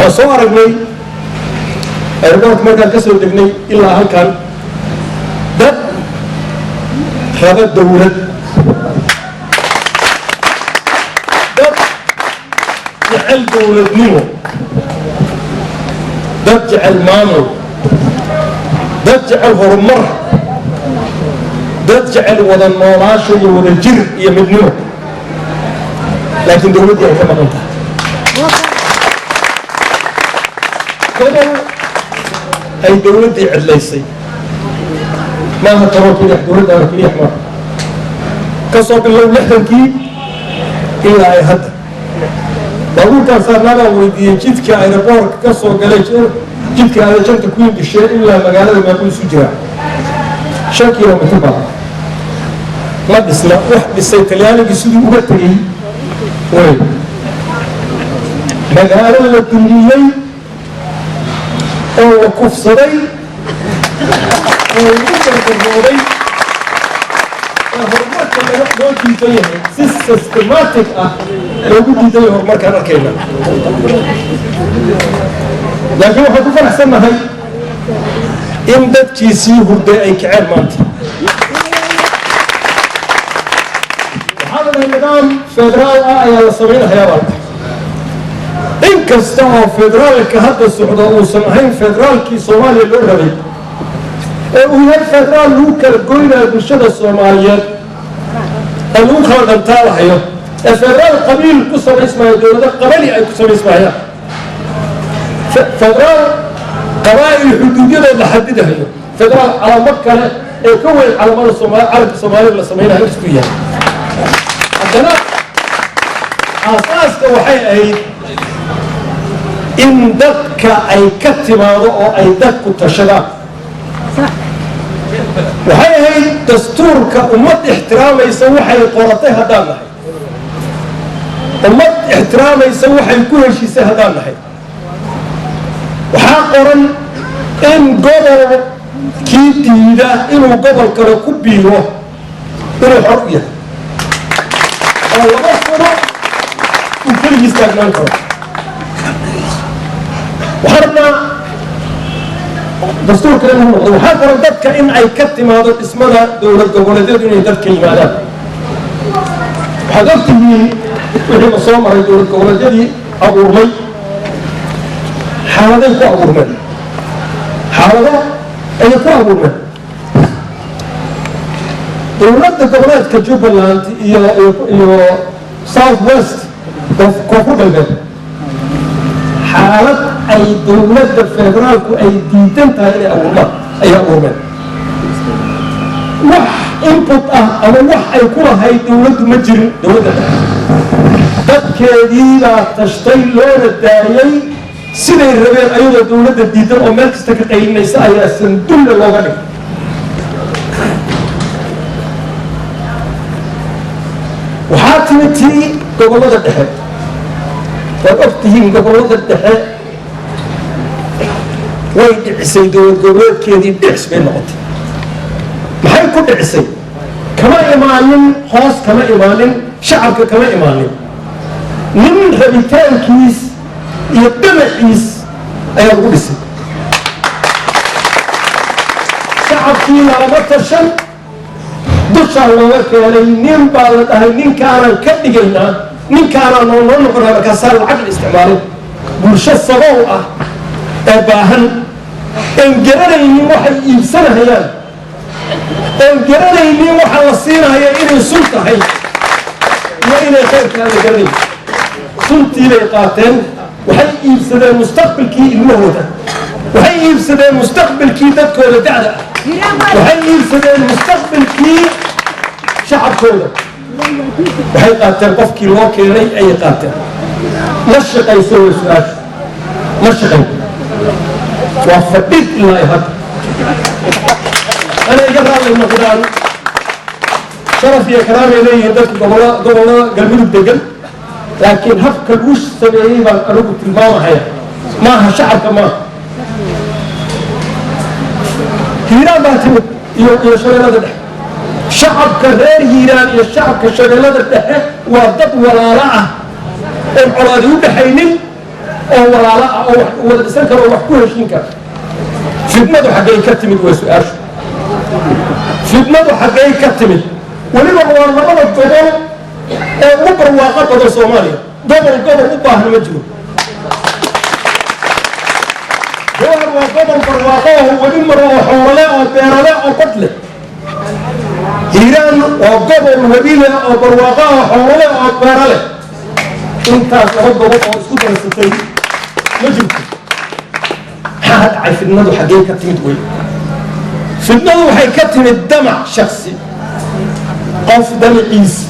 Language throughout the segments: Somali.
وصور رجلي أربعة مرات كسر دقني إلا هل كان ده هذا الدولة ده جعل دولة نمو ده جعل مامو ده جعل هرمر ده جعل وضن نولاش وضن الجر يمدنمو لكن دولتي هي كما قلت كذا أي دولتي عليسي ما هتروح كده دولتي أنا كلي أحمر كسب اللون لحن كي إلا أي هذا بقول كان صار لنا ودي جد كأي ربار كسر قليش جد كأي جنت كوين بالشيء إلا مقالة ما يكون سجرا شاكي يوم تبع ما بسنا واحد بالسيطلياني بيسودي وقتي وين مقالة الدنيا أو وقف صدي أو يمكن الروري هرمات اللي نحن نجيه سيستماتيك لو بدي نجيه هرمات كان ركينا لكن واحد يقول أحسن ما هي إن دت كيسي هردي أي كعير مانت وهذا النظام فدرال آية صغيرة هي واحد إن كستوى فدرال كهذا السعودة وسمعين فدرال كي صومالي الأردني وهي الفدرال لوكا قوينا بالشدة الصوماليات اللوكا والأمتال حيو الفدرال قبيل كسر اسمها دولة قبلي أي كسر اسمها فدرال قبائل الحدودية اللي حددها هي فدرال على مكة يكون على مر الصومال عرب الصومالي اللي سميناها نفسية عندنا أساس كوحي أي إن دك أي كتب أو أي دك تشرع وهي دستور كأمة احترام يسوي حي قرطها دامها أمة احترام يسوي حي كل شيء سهدامها وحاقرا إن قبل كيديدا إنه قبل كركوبيوه إنه حرية الله أكبر وكل يستغنى كره وحرنا دستور كلامه وحاقرا دتك إن أي كتم هذا اسمها دولة قبولتين إن دتك يمالا وحضرت لي وحين صومر دولة قبولتين أبو رمي حالة أبو رمي حالة أي أبو رمي دولة قبولات كجوبلاند iyo south west koonfur galbeed xaalad ay dowladda federaalku ay diidan tahay inay abuurmaan ayaa abuurmeen wax input ah ama wax ay ku lahayd dowladdu ma jirin dowladda dadkeedii baa tashtay loona daayay siday rabeen ayadoo dowladda diidan oo meel kasta ka qaylinaysa ayaa sandulle looga dhigay waxaa timid tii gobollada dhexe waad og tihiin gobollada dhexe way dhicisay dowlad goboleedkeedii dhicis bay noqotay maxay ku dhicisay kama imaanin hoos kama imaanin shacabka kama imaanin nin rabitaankiis iyo dhinaciis ayaa lagu dhisay shacabkii lagama tashan dushaan looga keenay nin baa la dhahay ninkaanan ka dhigaynaa ninkaanaan noo noqonaa markaasaa lacag la isticmaalay bulsho sabow ah ee baahan aan garanaynin waxay iibsanahayaan aan garanaynin waxa la siinaya inay sun tahay iyo inay khayrkaa la garanayn suntii bay qaateen waxay iibsadeen mustaqbalkii ilmahooda waxay iibsadeen mustaqbalkii dadkooda dacda waxay iibsadeen mustaqbalkii shacabkooda waxay qaateen qofkii loo keenay ayay qaateen ma shaqayso way su-aasha ma shaqayn waa fadhid ilaa hadda أنا إجابة على المقدار شرف يا كلام إليه هداك قبلا قلبي الدجل لكن هفك الوش سبعين بقرب التلفون هيا ما هالشعب كمان هيران باتمت يا شغلة ده شعب كغير هيران يا شعب كشغلة ده وضد ولا رعة العراضي بحينين oo walaalo ah oo wada dhisan karo oo wax ku heshiin kara fitnadu xaggay ka timid way su-aashu fitnadu xaggay ka timid weliba waa labada gobol ee ugu barwaaqo badan soomaaliya gobol u baahan ma jiro gobol waa gobol barwaaqo oo weli maro oo xoolole oo beerale oo bad leh hiiraan waa gobol webi leh oo barwaaqo oo xoolole oo beero leh intaas laba gobol oo isku darsatay ma jirto maxaa dhacay fitnadu xaggee ka timid wey fitnadu waxay ka timid damac shaksi qof damaciisi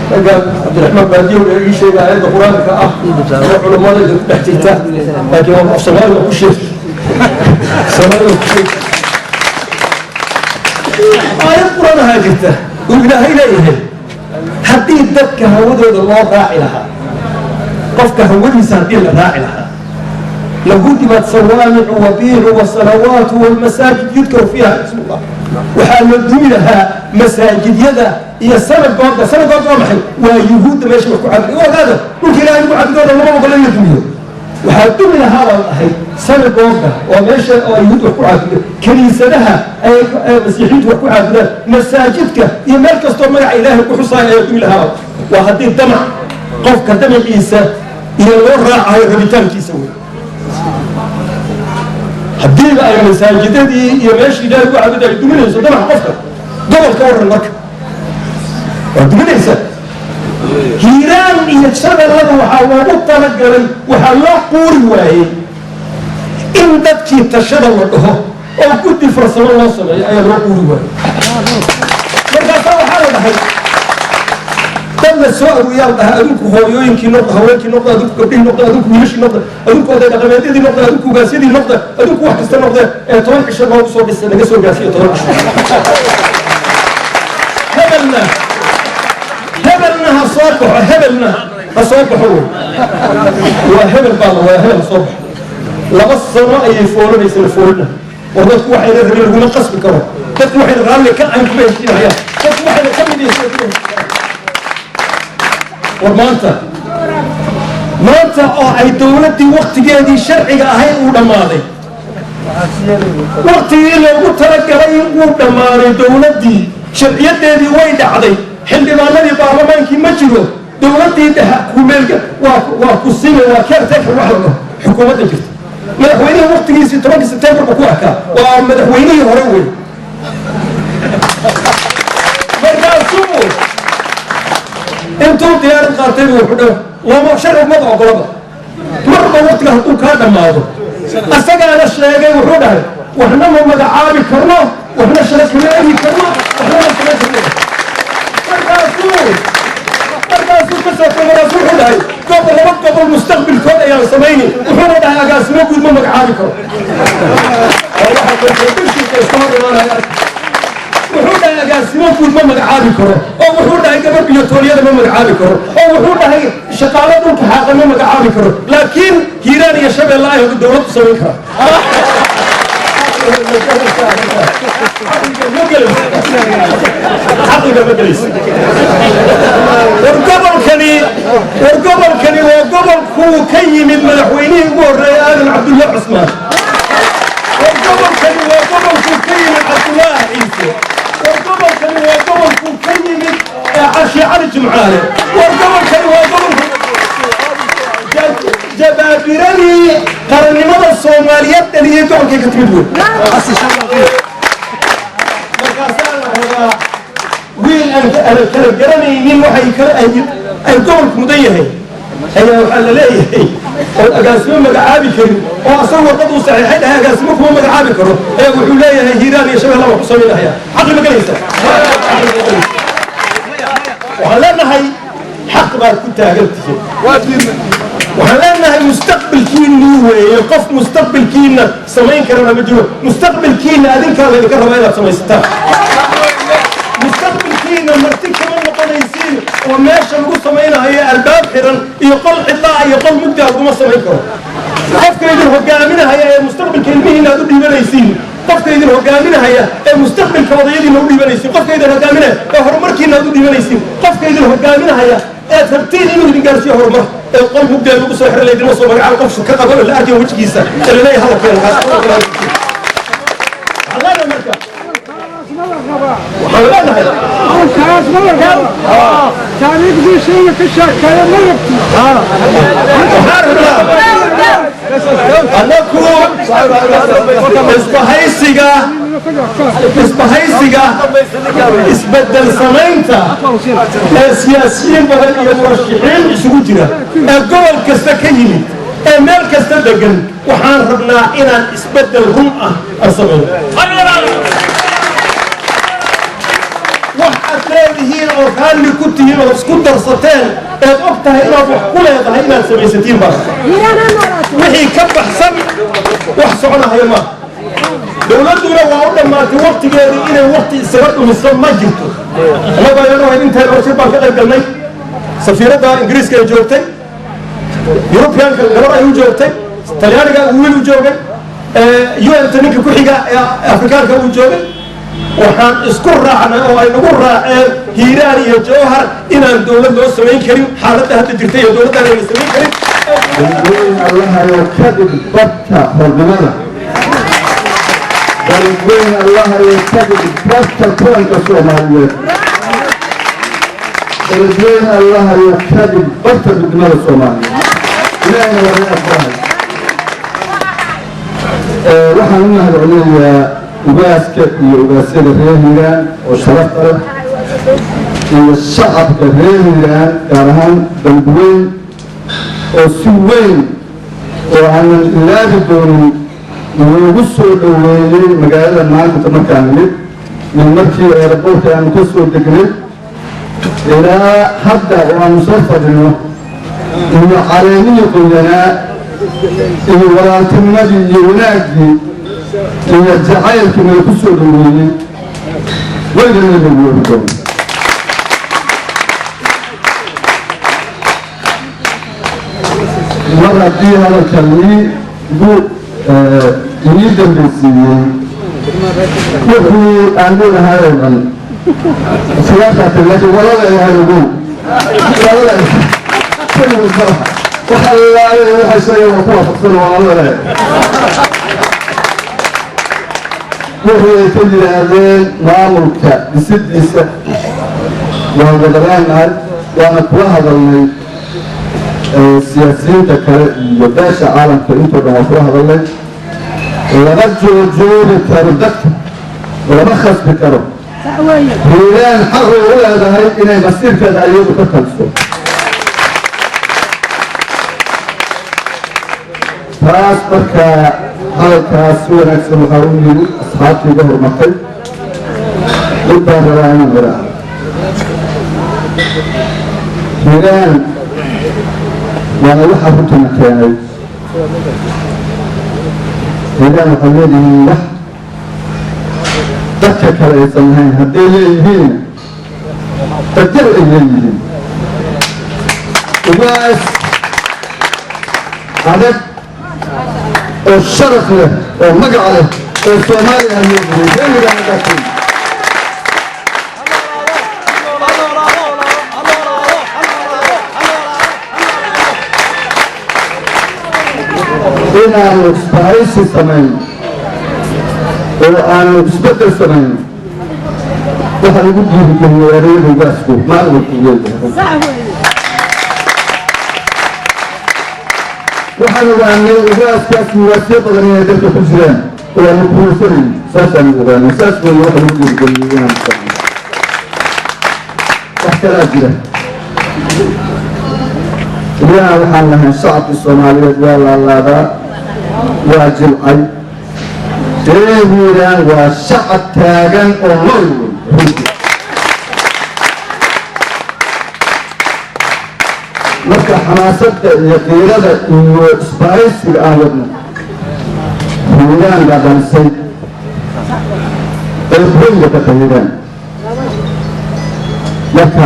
cabdiraxmaan baadiyow ee ii sheega aayadda qur-aanka ah oo culammada idinku dhex jirta laakiin waa soomaaliga ku sheeg soomaaliga ku sheeg aayad qur-aan ahaa jirta uu ilaahay leeyahay haddii dadka hawadooda loo raaci lahaa qofka hawadiisa haddii la raaci lahaa لهدمت صوامع وبيع وصلوات والمساجد يذكر فيها اسم الله وحال لها مساجد يدا هي سنة قوضة محي ويهود ما يشبه كعبد وهذا ممكن لا يقول عبد الله ما قال لنا دميه وحال لها هذا الحي سنة قوضة وما يشبه ويهود وكعبد كنيسة لها مسيحية وكعبد مساجدك هي مركز طمع إله وحصان يقول لها وهذه الدمع قفك دمع عيسى هي الورع هاي الربيتان كيسوي haddii ay masaajidadii iyo meeshii ilaahay ku caabuday ay duminayso damac qofka gobolka waran marka waa duminaysa hiiraan iyo shabeellada waxaa loogu talagalay waxaa loo quuri waayey in dadkii tashada la dhaho oo guddi farsamo loo sameeyo ayaa loo quuri waayey markaasaa waxaa la dhahay dad la soo aruuyaa dhaha adinku hooyooyinkii noqda haweenkii noqda adinku gabdhihii noqda adinku wiilashii noqda adinku oday dhaqameedyadii noqda adinku ugaasyadii noqda adinku wax kasta noqda ee 10 cisho loogu soo dhisay laga soo gaarsiiyo 10 cisho hebelna ha soo baxo hebelna ha soo baxo waa hebel baa waa hebel soo baxo laba sano ayay foolanaysa la foolina war dadku waxayna rabin laguma qasbi karo dadku waxayna raalli ka aan kuma heshiinayaan dadku waxayna ka mid yihiin ومانتا oo ay dawladii waqtigeedii sharciga ahayd uu dhamaaday waqtigii loogu talagalay uu dhamaaday dawladii sharciyadeedii way dhacday xildhibaanadii baarlamaankii ma jiro dawladii xukuumeedka waa ku sime waa caretaker wax laga xukuumadda jirta madaxweynihii waqtigiisii 10 September ku arkaa waa madaxweynihii hore wey markaasuu انتو ديار قاتل وحده وما شرب ما قلبه مرة وقت له كذا ماضو أستجع على الشيء وحده وإحنا ما مدعابي كرنا وإحنا شرك مالي كرنا وإحنا شرك مالي مركزو كسر مركزو حده قبل المستقبل كله يا سميني وحنا ده أجاز ما قد ما مدعابي كرنا والله كل شيء يستمر ولا wuxuu dhahay agaasimo guud ma magacaabi karo oo wuxuu dhahay gabar biyotooliyada ma magacaabi karo oo wuxuu dhahay shaqaale dhulka xaaqa ma magacaabi karo laakiin hiiraan iyo shabeelle ay dawladdu samayn kara عقل مجلس ورقبل كني وقبل كو كي من ملحوينين والريال عبد الله عثمان ورقبل كني وقبل كو كي من عبد الله عيسى ورقبل كني وقبل كو كي من عشي علي جمعانه ورقبل كني وقبل جبابيرني قرني مدى الصوماليات اللي يدعون كي كتبدون وين أنا جراني مين وحي الدول مضيّه هي وحل ليه أجاسمه مجعابي كريم وأصور قدو صحيحين هي أجاسمه كم مجعابي كرو هي وحوليه هيران يشبه الله وحصل لها يا حق المجلسة وحلنا هاي حق ما كنت قلت وحلنا هاي مستقبل كين نوه يقف مستقبل كين سمين كرنا مجنون مستقبل كين أذن كان اللي كرنا ما سمين ستة مستقبل كينا مرتين كمان مقنيسين وماشي نقول سمينا هي الباب حرا يقل حطاء يقل مدة وما سمين كرو قفك يدير هقامنا هي مستقبل كلمين هدو دي بنيسين قفك يدير هقامنا هي مستقبل كوضيين هدو دي بنيسين قفك يدير هقامنا هرمركين هدو دي بنيسين قفك يدير هقامنا هي تبتين إنه ينقال فيه هرمة القوم مبدأ يقصوا حر اللي يدرسوا مرة على قفش كذا قبل لا أجي وجه جيسة اللي لا يهلا كان الله لا مركب وحولنا هذا خلاص مرة كان يقضي شيء في الشركة مرة أنكو إسبهايسيغا إسبدل سمينتا السياسيين بدل المرشحين يسووا جرا الجول كستكيني المال كستدقن وحان ربنا إن إسبدل هم السمين waxaad leedihiin oo kaalli ku tihiin oo isku darsateen eed og tahay inaad wax ku leedahay inaad samaysatiin baa wixii ka baxsan wax soconahaya ma dowladduna waa u dhammaatay waqtigeedii inay waqti isaga dhumiso ma jirto annagu ayanu hayd intaan warshad baan ka qayb galnay safiiradda ingiriiska ay joogtay yurubiyaanka gabar ay u joogtay talyaaniga uu wiil u joogay un-ta ninka ku xiga ee afrikaanka uu joogay waxaan isku raacnay oo ay nagu raaceen hiiraan iyo jawhar inaan dowlad loo samayn karin xaaladda hadda jirta iyo dowladdan ayna samayn karin allaha yoo kadib badka hornimada dalweyn allaha yoo kadib badka kulanka soomaaliyeed dalweyn allaha yoo kadib badka midnimada soomaaliyeed ilaahayna waa inaad barahay waxaan u mahadcelinayaa ugaaska iyo ugaasyada reer hiiraan oo sharafta leh iyo shacabka reer hiiraan gaar ahaan dalweyn oo si weyn oo aanan ilaabi doonin loogu soo dhoweeyey magaalada maanta markaan nimid min markii eeraboorka aanu ka soo degnay ilaa hadda oo aanu soo fadhino iyo caleemihii qoyanaa iyo walaaltinimadii iyo wanaaggii iyo jacaylkii meel ku soo dhoweeyey weligana lagu weri doono mar haddii hadalka ii dambaysiiyey wixii aan leedahay oo dhan siyaashaasi laakiin walada ay ahayd ogow waxa laaye waxay sheegeen waa ku waafaqsan walada leh wixii ay ka yidhaahdeen maamulka dhisidiisa waan wadaleenahay waana kula hadalnay siyaasiyiinta kale iyo beesha caalamka intoo dhan waa kula hadalnay lama joojoobi karo dadka lama khasbi karo hiiraan xaqay u leedahay inay masiirkeeda ayadu ka taliso taas markaa hadalkaas si wanaagsan waxaa u yiri asxaabtii iga hormartay mid baan rabaa inaan idhaa hiiraan waana waxa runtana keenay hiiraan waxay leedihiin wax dadka kale aysan lahayn hadday leeyihiin dadjal ay leeyihiin ugaas adag oo sharaf leh oo magac leh oo soomaaliya aan leeyihiin reerhiiraanadaasiin inaanu isbahaysi samayno oo aanu isbedel samayno waxaa lagu dhiirigeliya ereyada ugaasku maalinku leeyahay waxaan ogaanay ugaaskaas ugaasyo badan inay dalka ku jiraan oo aanu kuulsanayn saasaan ogaanay saas weeye waxa lagu dhiirigeliyey inaan samayno wax kalaa jira ilaha waxaan lahayn shacabkii soomaaliyeed waa laalaadaa waa jilcay reer hiiraan waa shacab taagan oo nool runti marka xamaasadda iyo qiirada iyo isbahaysiga aan wadno hiiraan baa dhalisay eebooyinka ka hiiraan marka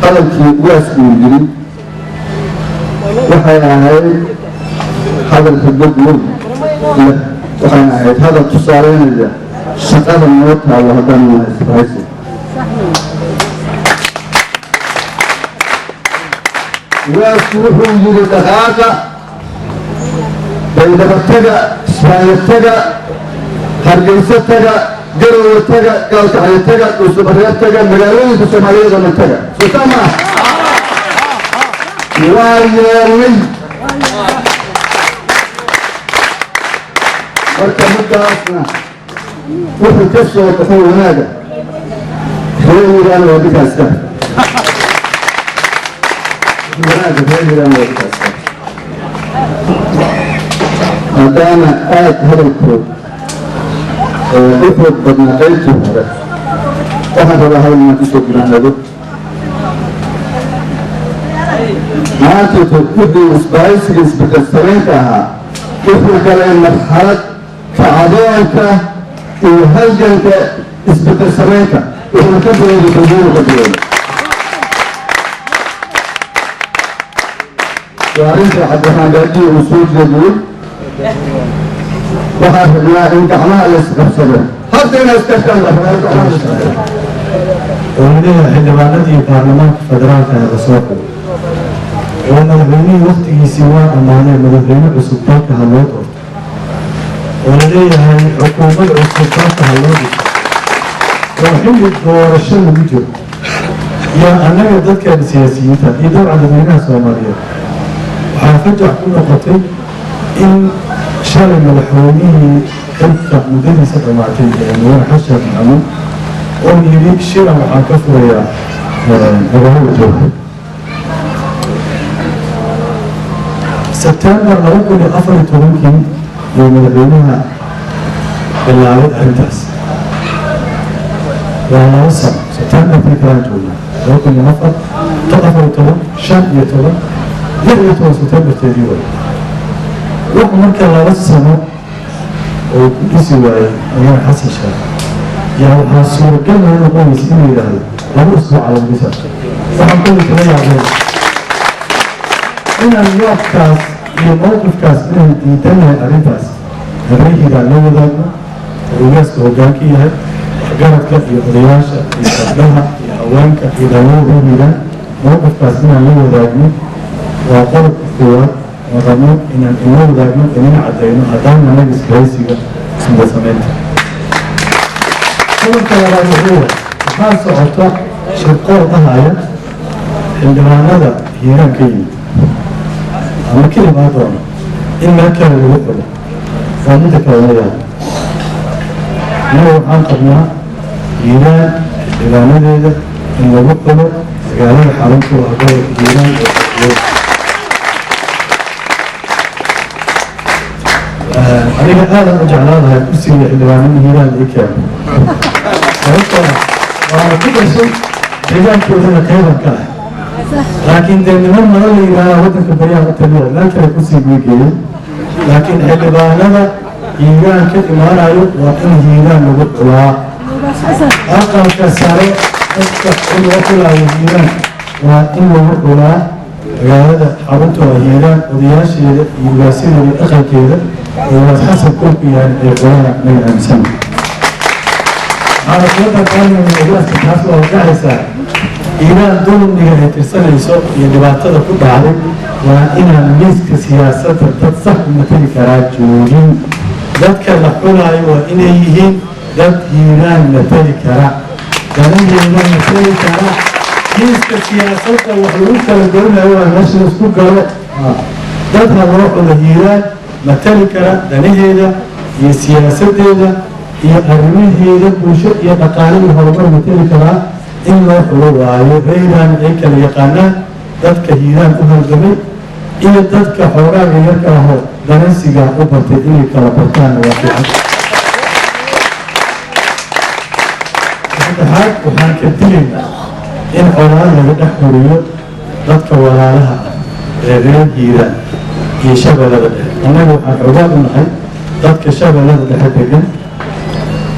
hadalkii waaskuu yiri waxay ahayd hadal xigad weyn leh waxayna ahayd hadal tusaaleynaya shaqada noo taalo haddaan nahay isbahaysi ويسوحوا يجري دقاقة بين بطاقة إسماعيل تقى هرقيسة تقى قروا تقى قالت على تقى وسبريات تقى مقالين بسمالية من تقى سلطانة ويالي مركب مدة أصلا وفي كسر وتفول هذا خير أنا وبك أستاذ هذا آت هذا الكود افرض بدنا قيلته هذا واحد هذا ما تشوف لنا هذا ما تتوقف سبايس بكسرين كها افرض كلام مرحلة كعدوانك وهلجنك بكسرين كها افرض كبير بكبير وأنت حتى ما جاتي وصول جدول وهذا إن كمان الاستقبال حتى إن استقبال وهنا عندما نأتي برلمان فدرال كان رسوله ومدحويني وقته سواء أمانة مدحويني عصبات هالوضع ولديها حكومة عصبات هالوضع وحين الدور الشل بيجو يا أنا ضدك السياسيين يدور على مدينة سومالية وحافظ كل خطيب إن شال مدحويني كيف مدينة سبعمائة يعني وانا حشر معلوم ومن يريد شيرا وحاكفه يا أبوه الجوهر سبتمبر أقول أفضل تمكن يمدحونها بالعرض أنتاس وأنا وصل سبتمبر في كلام تقولنا أقول نفر تأفضل تمك شاب يتمك يتمك سبتمبر تديوه وأمرك الله وصل وكيسي وعي أيام حسن شاب يعني حاسور قلنا أنه قوم يسيني إلى هذا لا أسبوع على المثال فحنقول لك لا يعمل إن الوقت كاس موقف كاس إنه يتنهي أرنتاس الرئي إذا لو ذاكنا الرئيس كهوجاكي هاي حقارت كاس يقضياشا يستقلها يأوانك إذا لو ذاكنا موقف كاس إنه لو ذاكنا وقرب الثوار ورموك إن لو ذاكنا إننا عدينا أدامنا نجس كريسيك سند سمينتا قلت يا راجعوه خاصة عطاء شبقوا ضهايا عندما نضع هيران كيني أما كلمة أدوان إما كان الوحدة فمدك أولياء نوع عن قبلها هيران إلى مدينة إن الوحدة قالوا حرمته وأقول هيران أنا هذا رجع لها كرسي عندما من هيران إيكام وأنا كل شيء رجال كلنا خيرا كله لكن دائما ما اللي أنا ودك بيان التبيع لا كان كرسي بيجي لكن حلباننا إيران كده ما رأيه وإن إيران نقطة أقل كسرة أقل وكلا إيران وإن نقطة هذا حرمته إيران ودياش يواسيه الأخر كده وحسب كل يعني إيران من أمسن أنا كنت أقول من الناس تحصل وجالسة إيران دون نجاح ترسل يسوق يدبعتها كل بعض وإن المسك سياسة تتصح مثل كراجولين ذات كالحولا وإن يهين ذات إيران مثل كرا كان إيران مثل كرا مسك سياسة وحلوك الدولة هو النشر سوق ذات هروح إيران مثل كرا دنيا هي سياسة هذا iyo arrimaheeda bulsho iyo dhaqaale horumar mateli karaa in loo xulo waayo reeraan ay kala yaqaanaan dadka hiiraan u halgamay iyo dadka xoogaaga yarka ahoo danaysiga u bartay inay kala bartaan waa fiican saddexaad waxaan ka dilaynaa in colaad laga dhex horiyo dadka walaalaha ee reer hiiraan iyo shabeellada dhexe annaga waxaan xoogaa u nahay dadka shabeellada dhexe degan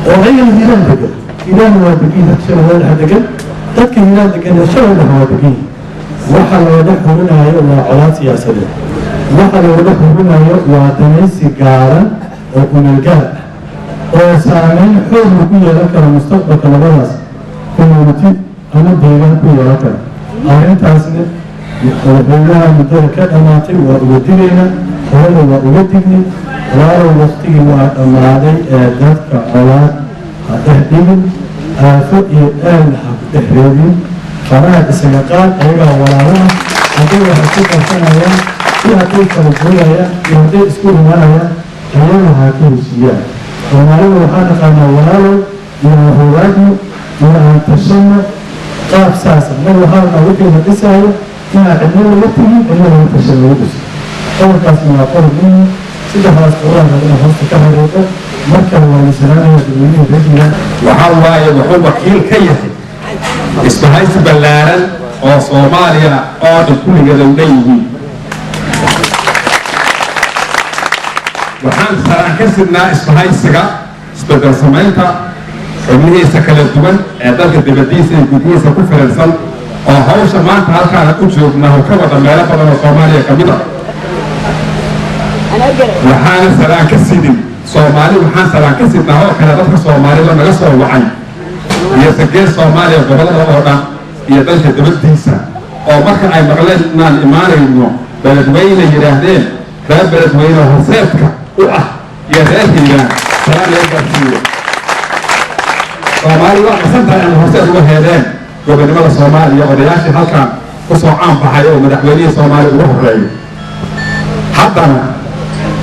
وغير الهلال دقل هلال وابقين شو هو الحدقل تذكر هلال دقل شو هو وابقين وحل ودحه منها يوم علاج سياسة وحل ودحه منها يوم تنسي قارا وكون الجهل وسامين حوض بقية لك المستقبل كالبراس كومونتي أنا ديغان بقية لك أنت أسنة madaxweynaha muddada ka dhammaatay waa uga digayna horena waa uga dignay walaalow waqtigii waa dhammaaday ee dadka colaad ha dhex dhigin aafo iyo aalna ha ku dhex reebin faraha isaga qaad ayagaa walaalaha hadday waxay ku qarsanayaan iyo hadday kala gooyayaan iyo hadday isku imanayaan ayaga ha ku heshiiyaan soomaalida waxaa naqaanaa walaalow iyo hogaagno iyo aan tashanno qaab saasa mar waxaana wixii la dhisaayo inaa cidno laga tegin cidno laga tashan lagu dhiso qodobkaasna waa qodob muhim saddexdaas qodobaan inaa hoosta ka hareeqo markale waa lisanaanaya dadweynihii reerhiiraan waxaa waaye wuxuu wakiil ka yahay isbahaysi ballaaran oo Soomaaliya oo dhan kulligeeda u dhan yihiin waxaan saraan ka sidnaa isbahaysiga isbedel samaynta xubnihiisa kala duwan ee dalka dibadiisa iyo gudihiisa ku filansan oo hawsha maanta halkaan u joognaa oo ka wada meelo badan oo Soomaaliya ka mid ah waxaan saraan ka sidin Soomaali waxaan saraan ka sidnaa oo kale dadka Soomaalida naga soo wacay iyo sagee Soomaaliya gobolada oo dhan iyo dalka dibadiisa oo marka ay maqleen inaan imaanayno beledweyne yiraahdeen reer beledweyne horseedka u ah iyo reer hiiraan saraan laga gaarsiiyo Soomaali waa qasantahay in horseed uga heedeen gobonimada Soomaaliya odayaashii halkaan ku soo caan baxay oo madaxweynihii Soomaaliya ugu horeeyay haddana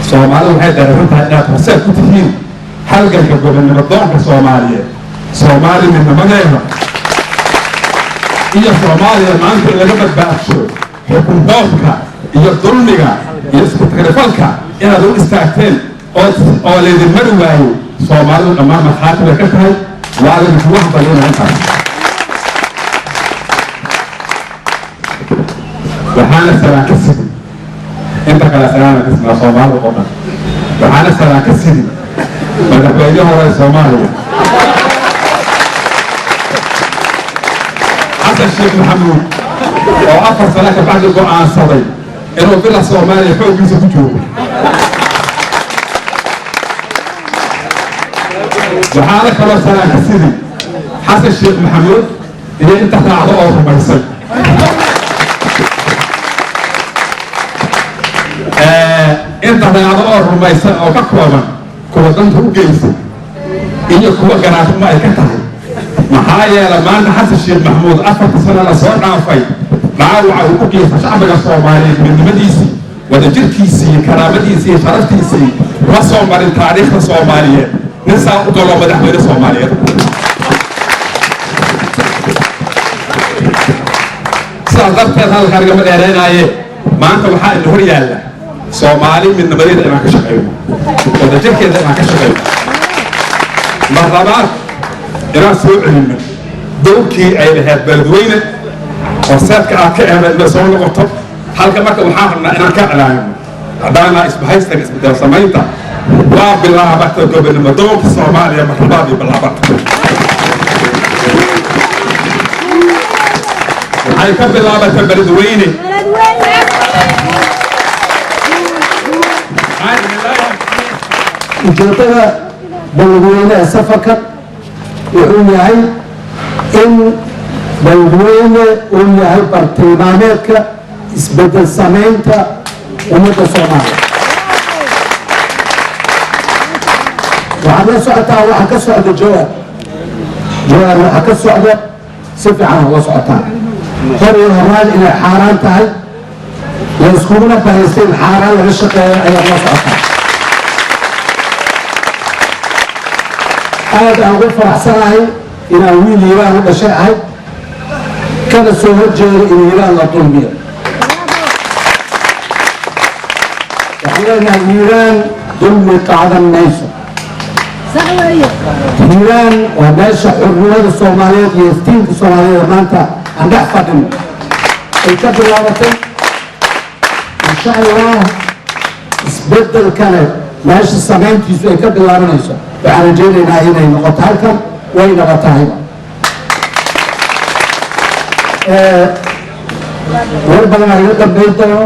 Soomaali waxay dareeran tahay inaad horseed ku tihiin halganka gobonimo doonka Soomaaliyeed Soomaali midnimadeeda iyo Soomaaliya maanta in laga badbaadsho xukun doonka iyo dulmiga iyo isku tagrifalka inaad u istaagteen oo laydin mari waayo Soomaalidu dhammaan markhaati bay ka tahay waa laydinku wax badanaa intaas waxaana saraan ka sidin inta kale saraana ka sidnaa Soomaalida oo dhan waxaana saraan ka sidin madaxweyne hore Soomaaliya xasan sheekh maxamuud oo 4 sano ka bacdi go'aansaday inuu bila Soomaaliya xooggiisa ku joogo waxaana kaloo saraan ka sidin xasan sheekh maxamuud iyo inta raacdo oo rumaysay inta raacdo oo rumaysan oo ka kooban kuwa danta u geysay iyo kuwa garaafimo ay ka tahay maxaa yeelay maanta xasan sheekh maxamuud 4 sano la soo dhaafay dhaawaca uu u geystay shacbiga Soomaaliyeed midnimadiisii wadajirkiisii karaamadiisii iyo sharaftiisii ma soo marin taariikhda Soomaaliyeed nin saa u galo madaxweyne Soomaaliyeed sidaas darteed halkaan igama dheereenaaye maanta waxaa ina hor yaalla Soomaali midnimadeeda inaan ka shaqeyno wadajirkeeda inaan ka shaqeyno mar labaad inaan soo celinno dowrkii ay lahayd beledweyne horseedka aad ka eedaydna soo noqoto halka marka waxaan rabnaa inaan ka iclaamino haddaana isbahaysiga isbedel samaynta waa bilaabata gobonimo doonka Soomaaliya mar labaad iyo bilaabata waxay ka bilaabata beledweyne ujeedada beledweyne ee safarka wuxuu yahay in beledweyne uu yahay bartilmaameedka isbedel samaynta ummadda Soomaaliya waxaad la socotaa waxa ka socda jawar waxa ka socda si fiican la socotaa hor iyo horaan inay xaaraan tahay la iskuguna bahaysteen xaaraan laga shaqeeyo ayaa la socotaa aad aan ugu faraxsanahay inaan wiil Hiiraan u dhashay ahay kana soo horjeedo in Hiiraan la dulmiyo waxaan leenahay Hiiraan dulmi qaadan mayso Hiiraan waa meesha xurriyada Soomaaliyeed iyo iftiinka Soomaaliyeed maanta aan dhex fadhino ay ka bilaabatay insha Allah isbedel kale meesha samayntiisu ay ka bilaabanayso waxaan rajaynaynaa inay noqoto halkan waynaba tahay war badan ay iga dambayn doono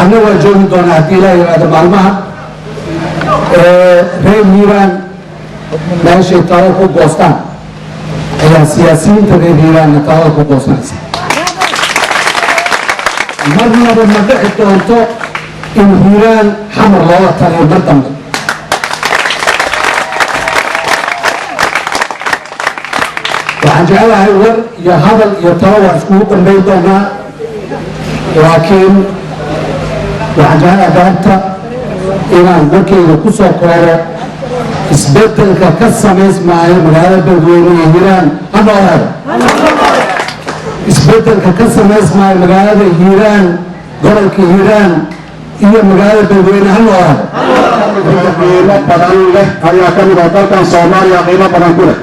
anna waa joogi doonaa haddii ilaahay yiraahdo maalmaha reer Hiiraan meeshay talo ku goostaan ayaa siyaasiyiinta reer Hiiraanna talo ku goosanaysa marnaba ma dhici doonto in hiiraan xamar looga taliyo mar dambe waxaan jeclahay war iyo hadal iyo talo waa iskugu dambayn doonaa laakiin waxaan jeclahay gaabta inaan warkeyga ku soo kooro isbedelka ka samaysmaayo magaalada beledweyne iyo hiiraan ha noolaada isbedelka ka samaysmaayo magaalada hiiraan gobolka hiiraan iyo magaalada beledweyne ha noolaada qiimo badan leh ayaa ka mid ah dalkan Soomaaliya qiimo badan ku leh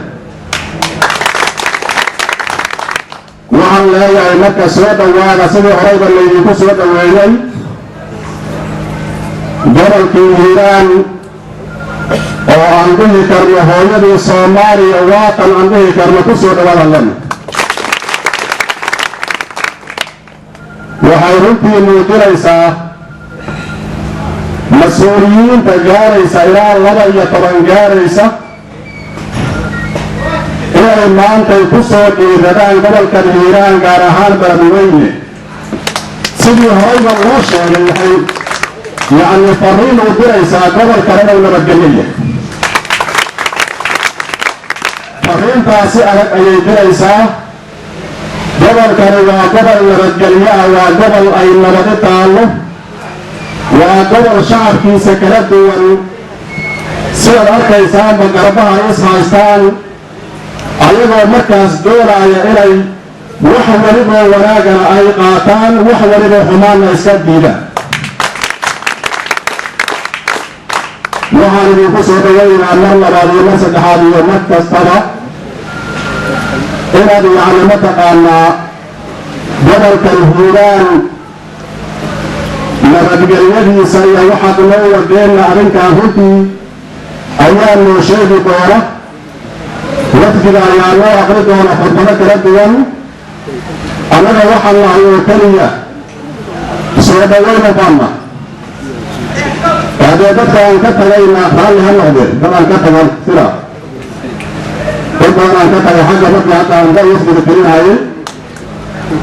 waxaan leeyahay marka soo dhawaada sidii horeyba laydinku soo dhaweeyey gobolkii hiiraan oo aan dhihi karno hooyadii Soomaaliya waatan aan dhihi karno ku soo dhawaada lana waxay runtii muujinaysaa mas-uuliyiinta gaaraysa ilaa 12 gaaraysa inay maantay ku soo dhiiradaan gobolkan hiiraan gaar ahaan beledweyne sidii horeyba loo sheegay waxay yacni fariin u diraysaa gobolkan inuu nabadgelyo yahay fariintaasi adag ayay diraysaa gobolkani waa gobol nabadgelyo ah waa gobol ay nabadi taallo waa gobol shacabkiisa kala duwan sidaad arkaysaanba garbaha ay is haystaan ayagoo markaas doonaya inay wax waliboo wanaagana ay qaataan wax waliboo xumaanna iska diidaan waxaan idinku soo dhaweynaa mar labaad iyo mar saddexaad iyo mar kastaba inaad yacni mataqaanaa gobolkan hiiraan nabadgelyadiisa iyo waxaad noo wadeenna arrinkan runtii ayaa noo sheegi doona wafdiga ayaa loo aqri doona khudbado kala duwan annaga waxaan nahay oo keliya soo dhaweyna baanna haddee dadka aan ka tagayna raalli ha noqdeen dad aan ka tagan sida dad badan aan ka tagay xagga markii hadda aan da wafdiga gelinayay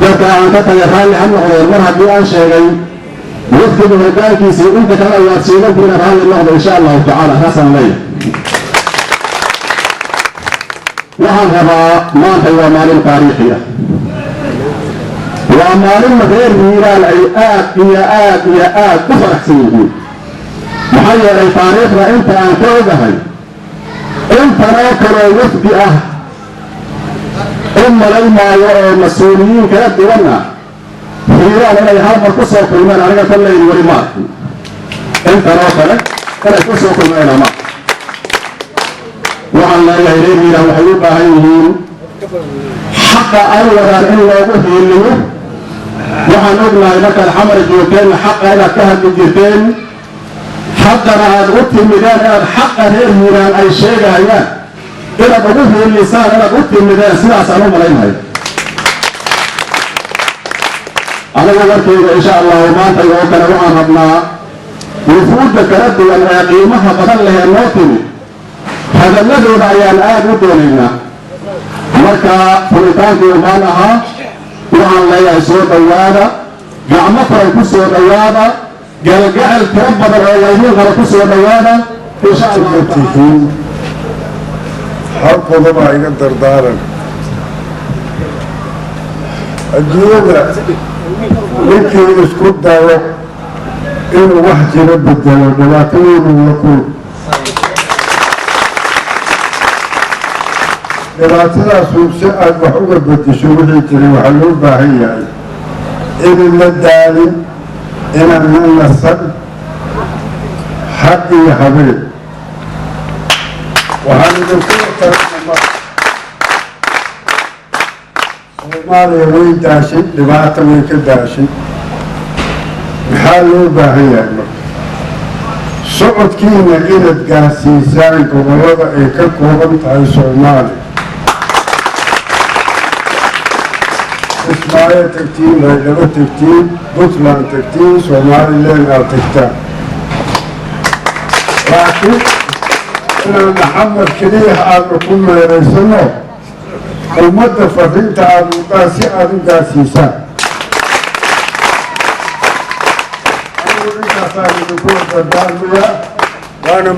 dadka aan ka tagay raalli ha noqdeen mar haddii aan sheegay wafdiga hoggaankiisii inta kale ayaad siidankiina raalli noqda insha allahu tacaala taasaan leeyahay waxaan rabaa maanta waa maalin taariikhi ah waa maalin reer hiiraan ay aad iyo aad iyo aad u faraxsan yihiin maxaa yeelay taariikhda inta aan ka ogahay intanoo kaloo wafdi ah u malayn maayo oo mas-uuliyiin kala duwan ah hiiraan inay hal mar ku soo kulmeen aniga kollayni weli ma arkin intanoo kale inay ku soo kulmeen ama waxaan leeyahay reer hiiraan waxay u baahan yihiin xaqa ay wadaan in loogu hiiliyo waxaan ognahay markaad xamar joogteenna xaqa inaad ka hadli jirteen haddana aad u timideen inaad xaqa reer hiiraan ay sheegahayaan inaad ugu hiilisaan inaad u timideen sidaasaan u malaynahay anigu warkeyga insha allahu maanta oo kale waxaan rabnaa wufuudda kala duwan ee qiimaha badan leh ee noo timid hadalladooda ayaan aad u doonaynaa marka furitaankii umaan ahaa waxaan leeyahay soo dhawaada gacmo kale ku soo dhawaada galgacel tiro badan oo laydiin kale ku soo dhawaada insha allahu tihiin hal qodob aa iga dardaaran adduunyada ninkii isku dayo inuu wax jiro bedelo dhibaato weyn uu la kulmo dhibaatadaasuu si aad wax uga bedesho wixii jiray waxaa loo baahan yahay inaan la daalin inaan la nasan xaq iyo habeen waxaan idinku tarama soomaaliya way daashay dhibaata way ka daashay maxaa loo baahan yahay marka socodkiina inaad gaarsiisaan gobollada ay ka kooban tahay soomaaliya ismaayo tagtiin laydhaba tagtiin puntland tagtiin somalilan aad tagtaan laakiin inaan maxamed keliya aadna ku meeraysano ummadda fariinta aada ugaa si aada u gaarsiisaan أنا إنت أصلا يكون تدارمية وأنا